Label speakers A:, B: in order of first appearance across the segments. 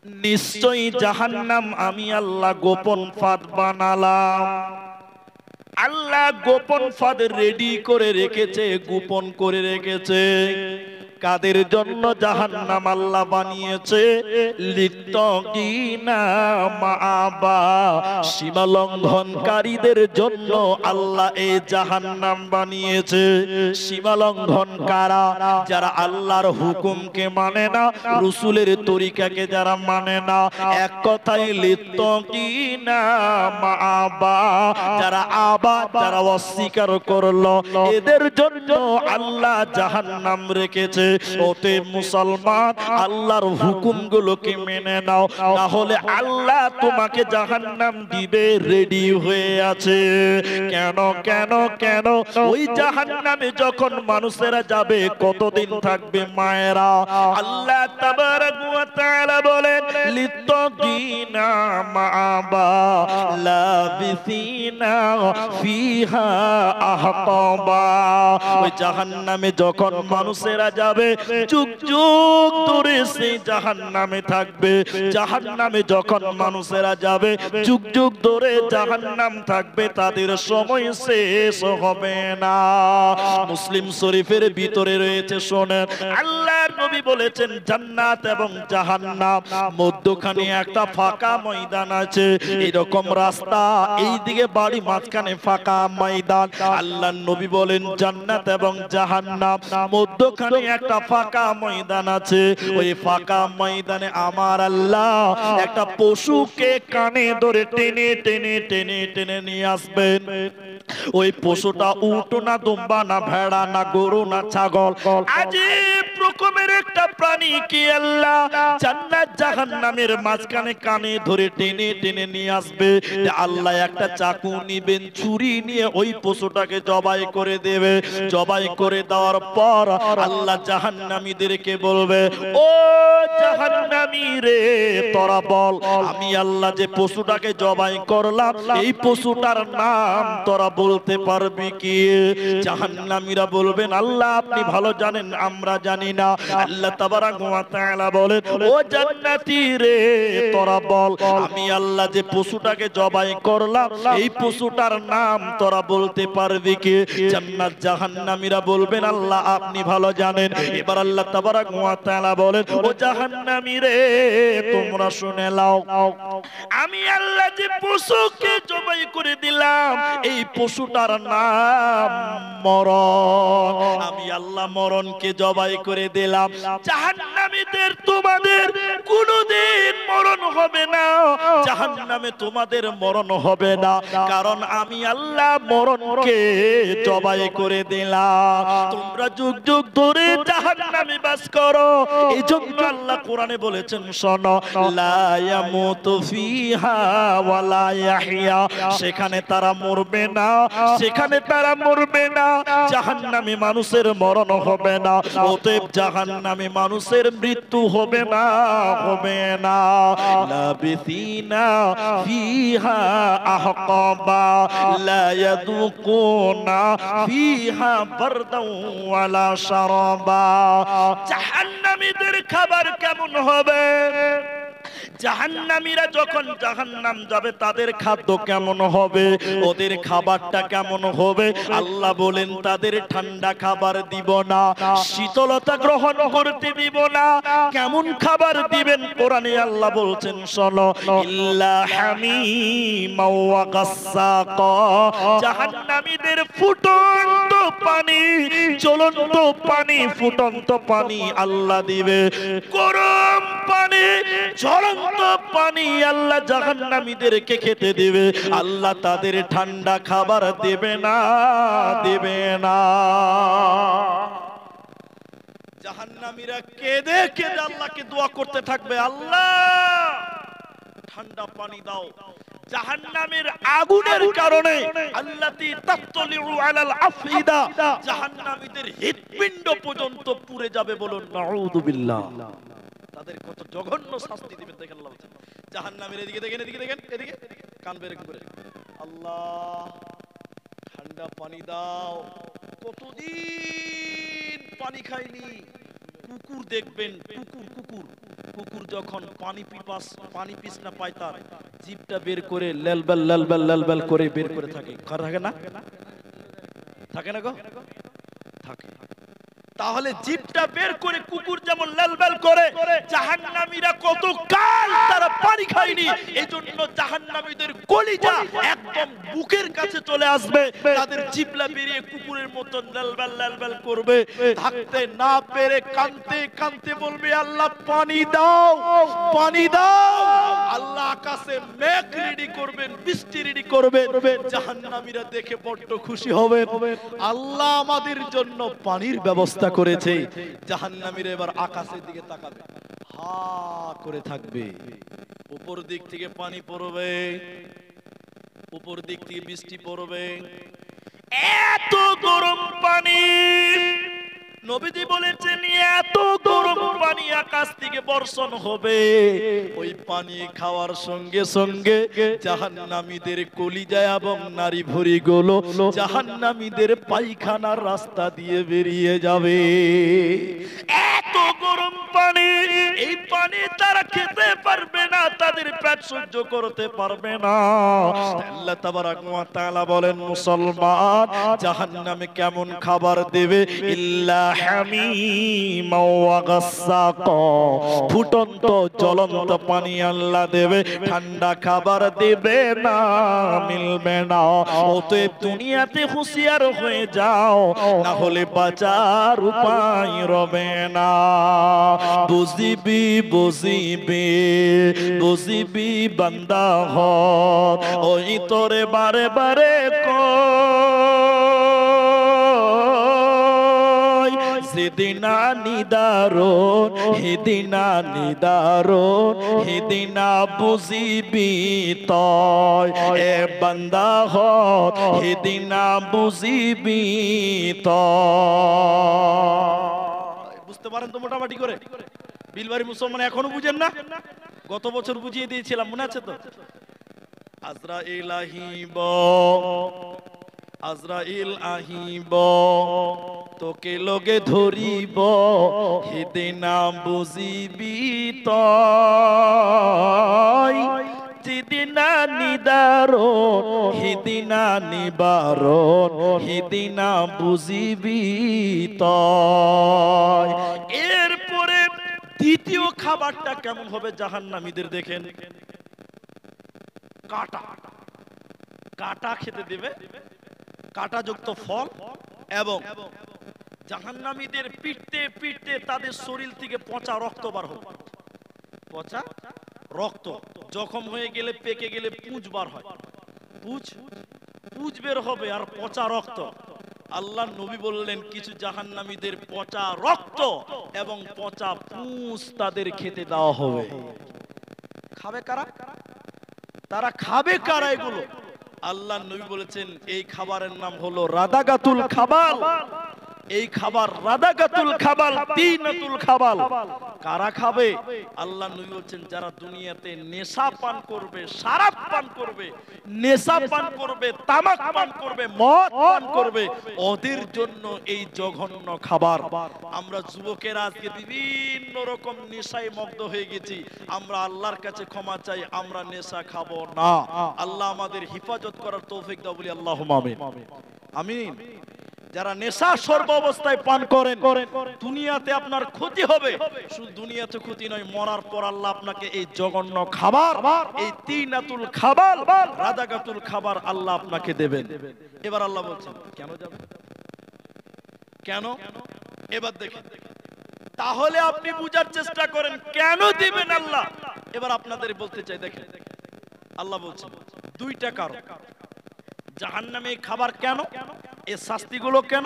A: নিশ্চয়ই জাহান্নাম আমি আল্লাহ গোপন ফাঁদ বানালাম। আল্লাহ গোপন ফাঁদ রেডি করে রেখেছে, গোপন করে রেখেছে। কাদের জন্য জাহান্নাম আল্লাহ বানিয়েছে? লিত্তাকিনা মাআবা, সীমা লঙ্ঘনকারীদের জন্য আল্লাহ এই জাহান্নাম বানিয়েছে। সীমা লঙ্ঘন কারা? যারা আল্লাহর হুকুমকে মানে না, রাসূলের তরিকাকে যারা মানে না, এক কথায় লিত্তাকিনা মাআবা, যারা যারা অস্বীকার করলো, এদের জন্য আল্লাহ জাহান্নাম রেখেছে। ওতে মুসলমান, আল্লাহর হুকুমগুলোকে মেনে নাও, না হলে আল্লাহ তোমাকে জাহান্নাম দিবে, রেডি হয়ে আছে। কেন কেন কেন? ওই জাহান্নামে যখন মানুষেরা যাবে, কতদিন থাকবে মায়েরা? আল্লাহ তাবারাক ওয়া তাআলা বলেন, লিত্তাকিনা মাআবা লাবিসিনা ফিহা আহকাবা। ওই জাহান্নামে যখন মানুষেরা যাবে, যুগ যুগ ধরে সেই জাহান্নামে থাকবে। জাহান্নামে যখন মানুষেরা যাবে, যুগ যুগ ধরে জাহান্নাম থাকবে, তাদের সময় শেষ হবে না। মুসলিম শরীফের ভিতরে রয়েছে, শোনেন, আল্লাহর নবী বলেছেন, জান্নাত এবং জাহান্নাম মধ্যখানে একটা ফাঁকা ময়দান আছে। এরকম রাস্তা, এইদিকে বাড়ি, মাঝখানে ফাঁকা ময়দান। আল্লাহর নবী বলেন, জান্নাত এবং জাহান্নাম মধ্যখানে একটা ফাঁকা ময়দান আছে। ওই ফাঁকা ময়দানে আমার আল্লাহ একটা পশুকে কানে ধরে টেনে টেনে টেনে টেনে নিয়ে আসবেন। ওই পশুটা উট না, দুম্বা না, ভেড়া না, গরু না, ছাগল, আজীব রকমের একটা প্রাণী কি আল্লাহ জান্নাত জাহান্নামের মাঝখানে কানে ধরে টেনে টেনে নিয়ে আসবে। আল্লাহ একটা চাকু নিবেন, ছুরি নিয়ে ওই পশুটাকে জবাই করে দেবে। জবাই করে দেওয়ার পর আল্লাহ জাহান্নামীদেরকে বলবে, ও জাহান্নামী রে, তোরা বল, আমি আল্লাহ যে পশুটাকে জবাই করলাম, এই পশুটার নাম তোরা বলতে পারবি কি? জাহান্নামীরা বলবেন, আল্লাহ আপনি ভালো জানেন, আমরা জানি না। আল্লাহ তাবারাক ওয়া তাআলা বলেন, ও জান্নাতী রে, তোরা বল, আমি আল্লাহ যে পশুটাকে জবাই করলাম, এই পশুটার নাম তোরা বলতে পারবি কি? জান্নাত জাহান্নামীরা বলবেন, আল্লাহ আপনি ভালো জানেন। এবার আল্লাহ তাবারাক ওয়া তাআলা বলেন, ও জাহান্নামী রে, তোমরা শুনে নাও, আমি আল্লাহ যে পশুকে জবাই করে দিলাম, এই পশুটার নাম মরণ। আমি আল্লাহ মরণকে জবাই করে দিলাম। জাহান্নামীদের, তোমাদের কোনদিন মরণ হবে না, জাহান্নামে তোমাদের মরণ হবে না, কারণ আমি আল্লাহ মরণকে জবাই করে দিলাম। তোমরা যুগ যুগ ধরে জাহান্নামে বাস করো। এইজন্য আল্লাহ কোরআনে বলেছেন, শোনো, লা ইয়ামুতু ফিহা ওয়া লা ইয়াহইয়া, সেখানে তারা মরবে না, সেখানে তারা মরবে না। জাহান্নামী মানুষের মরণ হবে না, অতএব জাহান্নামী মানুষের মৃত্যু হবে না, হবে না। লাবিসিনা ফিহা আহকাবা লা ইয়াযুকুনা ফিহা বারদাও ওয়ালা শারাবা। জাহান্নামীদের খাবার কেমন হবে? জাহান্নামীরা যখন জাহান্নাম যাবে, তাদের খাদ্য কেমন হবে? ওদের খাবারটা কেমন হবে? আল্লাহ বলেন, তাদের ঠান্ডা খাবার দিব না, শীতলতা গ্রহণ করতে দিব না। কেমন খাবার দিবেন? কোরআনে আল্লাহ বলছেন, শোনো, ইল্লা হামিমা ওয়া গাসসাকা, জাহান্নামীদের ফুটন্ত পানি, জ্বলন্ত পানি, ফুটন্ত পানি আল্লাহ দিবে। গরম পানি, জ্বলন্ত পানি আল্লাহ জাহান্নামীদেরকে খেতে দিবে। আল্লাহ তাদের ঠান্ডা খাবার দেবে না, দেবে না। জাহান্নামীরা কেঁদে কেঁদে আল্লাহকে দোয়া করতে থাকবে, আল্লাহ ঠান্ডা পানি দাও। জাহান্নামের আগুনের কারণে আল্লাতী তাত্তালিউ আলাল আফইদা, জাহান্নামীদের হৃৎপিণ্ড পর্যন্ত পুড়ে যাবে। বলুন নাউযু বিল্লাহ। তাদের কত জঘন্য শাস্তি দিবেন দেখেন আল্লাহ বলেন। জাহান্নামীর এদিকে দেখেন, এদিকে দেখেন, এদিকে কান বের করে, আল্লাহ ঠান্ডা পানি দাও। কতদিন পানি খাইনি। কুকুর দেখবেন, কুকুর কুকুর কুকুর যখন পানি পিপাসা পায় তার জিভটা বের করে লালবাল লালবাল লালবাল করে বের করে থাকে, থাকে না? থাকে না গো? থাকে। তাহলে জিভটা বের করে কুকুর যেমন লালবাল করে, জাহান্নামীরা কত কাল তারা পানি খায়নি, এইজন্য জাহান্নামীদের কলিজা একদম বুকের কাছে চলে আসবে, তাদের জিভলা বেরিয়ে কুকুরের মতো লালবাল লালবাল করবে, থাকতে না পেরে কাঁদতে কাঁদতে বলবে আল্লাহ পানি দাও, পানি দাও। আল্লাহ আকাশে মেঘ রেডি করবেন, বৃষ্টি রেডি করবেন, জাহান্নামীরা দেখে বড্ড খুশি হবেন, আল্লাহ আমাদের জন্য পানির ব্যবস্থা করেছে। জাহান্নামীরা এবার আকাশের দিকে তাকাবে, হা করে থাকবে, উপর দিক থেকে পানি পড়বে, উপর দিক থেকে বৃষ্টি পড়বে, এত গরম পানি। নবীজি বলেছেন এত গরম পানি আকাশ থেকে বর্ষণ হবে, ওই পানি খাওয়ার সঙ্গে সঙ্গে জাহান্নামীদের কলিজা এবং নারী ভুঁড়িগুলো জাহান্নামীদের পায়খানার রাস্তা দিয়ে বেরিয়ে যাবে। এত গরম পানি, এই পানি তারা খেতে পারবে না, তাদের পেট সহ্য করতে পারবে না। আল্লাহ তাবারাক ওয়া তাআলা বলেন মুসলমান জাহান্নামে কেমন খাবার দেবে, ইল্লা হামিম ওয়া গাসসাকা, ফুটন্ত জ্বলন্ত পানি আল্লাহ দেবে, ঠান্ডা খাবার দেবে না, মিলবে না। অতএব দুনিয়াতে হুঁশিয়ার হয়ে যাও, না হলে বাঁচার উপায় রবে না। বুঝিবি বুঝিবি বুঝিবি বান্দা হ, ওই তোরে বারে বারে সেদিনা নিদারুন, হেদিনা নিদারুন, হেদিনা বুঝিবি তয়, এ বান্দা হ হেদিনা বুঝিবি তয়। বুঝতে পারেন তো মোটামুটি করে? বিলবাড়ি মুসলমান এখনো বুঝেন না? গত বছর বুঝিয়ে দিয়েছিলাম, মনে আছে তো? আজরাইল আহিব, আজরাইল আহিব, তোকে লগে ধরিব, হেদিনা বুঝিবি তয়, যেদিনা নিদারুন, হেদিনা নিবারণ, হেদিনা বুঝিবি তয়। এরপরে দ্বিতীয় খাবারটা কেমন হবে জাহান্নামীদের দেখেন, কাটা, কাটা খেতে দেবে, কাটাযুক্ত ফল, এবং জাহান্নামীদের পিটতে পিটতে তাদের শরীর থেকে পচা রক্ত বার হবে, পচা রক্ত, জখম হয়ে গেলে পেকে গেলে পুঁজ বার হয়, পুঁজ বের হবে আর পচা রক্ত। আল্লাহ নবী বললেন কিছু জাহান্নামীদের পচা রক্ত এবং পচা পুঁজ তাদের খেতে দেওয়া হবে। খাবে কারা? তারা খাবে কারা এগুলো? আল্লাহ নবী বলেছেন এই খাবারের নাম হলো রাদাগাতুল খাবাল। এই খাবার রাদাগাতুল খাবাল, তিনাতুল খাবাল। কারা খাবে? আল্লাহ নবী বলেছেন যারা দুনিয়াতে নেশা পান করবে, শরাব পান করবে, নেশা পান করবে, তামাক পান করবে, মদ পান করবে, ওদের জন্য এই জঘন্য খাবার। আমরা যুবকেরা আজকে বিভিন্ন রকম নেশায় মগ্ন হয়ে গেছি, আমরা আল্লাহর কাছে ক্ষমা চাই, আমরা নেশা খাবো না। আল্লাহ আমাদের হেফাজত করার তৌফিক দাও বলি আল্লাহুম্মা আমিন। আমিন। যারা নেশা সর্ব অবস্থায় পান করেন, দুনিয়াতে আপনার ক্ষতি হবে, শুধু দুনিয়াতে ক্ষতি নয়, মরার পর আল্লাহ আপনাকে এই জঘন্য খাবার, এই তিনাতুল খাবার, রাদাগাতুল খাবার আল্লাহ আপনাকে দেবেন। এবার আল্লাহ বলছেন কেন যাবে, কেন? এবার দেখেন, তাহলে আপনি বুঝার চেষ্টা করেন কেন দিবেন আল্লাহ। এবার আপনাদের বলতে চাই, দেখেন আল্লাহ বলছেন দুইটা কারণ জাহান্নামে খাবার কেন, এই শাস্তিগুলো কেন।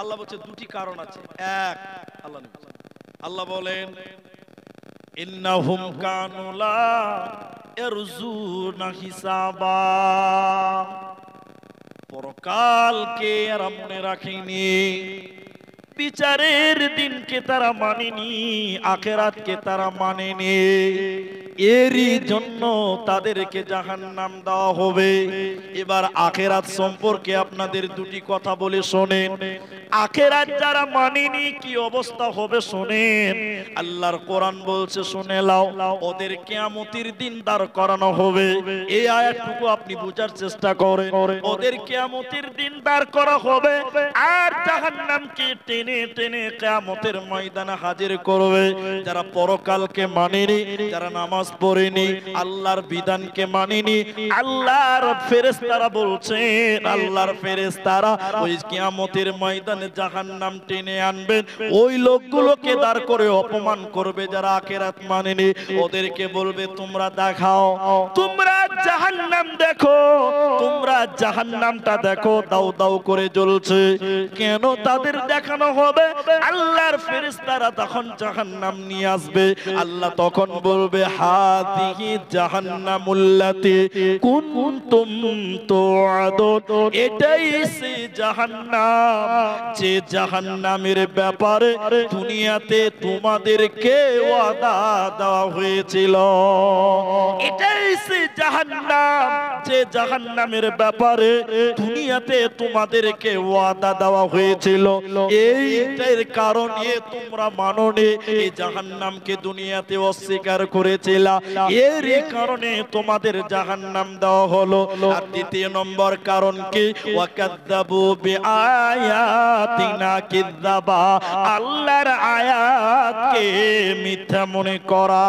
A: আল্লাহ বলছে দুটি কারণ আছে। এক, আল্লাহ বলেন ইন্নাহুম কানু লা ইয়ারজুনা হিসাবা, পরকালকে এরা মনে রাখেনি, বিচারের দিনকে তারা মানেনি, আখিরাতকে তারা মানেনি, এরই জন্য তাদেরকে জাহান্নাম দেওয়া হবে। এবার আখিরাত সম্পর্কে আপনাদের দুটি কথা বলে শোনেন। আখিরাত যারা মানেনি কি অবস্থা হবে শোনেন। আল্লাহর কোরআন বলছে শুনে লাও, ওদের কিয়ামতের দিন দাঁড় করানো হবে। এই আয়াতটুকু আপনি বোঝার চেষ্টা করেন। ওদের কিয়ামতের দিন দাঁড় করা হবে আর জাহান্নামকে টেনে টেনে কিয়ামতের ময়দানে হাজির করবে। যারা পরকালকে মানেনি, যারা নামাজ পড়েনি, আল্লাহর বিধানকে মানেনি, আল্লাহর ফেরেশতারা বলছেন, আল্লাহর ফেরেশতারা ওই কিয়ামতের ময়দানে জাহান্নাম টেনে আনবেন। ওই লোকগুলোকে দাঁড় করে অপমান করবে যারা আখিরাত মানেনি। ওদেরকে বলবে তোমরা দেখাও, তোমরা জাহান্নাম দেখো, তোমরা জাহান্নামটা দেখো দাউ দাউ করে জ্বলছে। কেন তাদের দেখানো হবে? আল্লাহর ফেরেশতারা তখন জাহান্নাম নিয়ে আসবে। আল্লাহ তখন বলবে হাদিহি জাহান্নামুল্লাতি কুনতুম তুআদুন, এটাই সেই জাহান্নাম যে জাহান্নামের ব্যাপারে দুনিয়াতে তোমাদেরকে ওয়াদা দেওয়া হয়েছিল। এটাই সেই জাহান্নাম যে জাহান্নামের ব্যাপারে দুনিয়াতে তোমাদেরকে ওয়াদা দেওয়া হয়েছিল। এইটার কারণে তোমরা মানোনি, এই জাহান্নামকে দুনিয়াতে অস্বীকার করেছিলা, এর কারণে তোমাদের জাহান্নাম দেওয়া হলো। আর দ্বিতীয় নম্বর কারণ কি? ওয়াকাযযাবু বিআয়াতিনা কিযাবা, আল্লাহর আয়াতকে মিথ্যা মনে করা।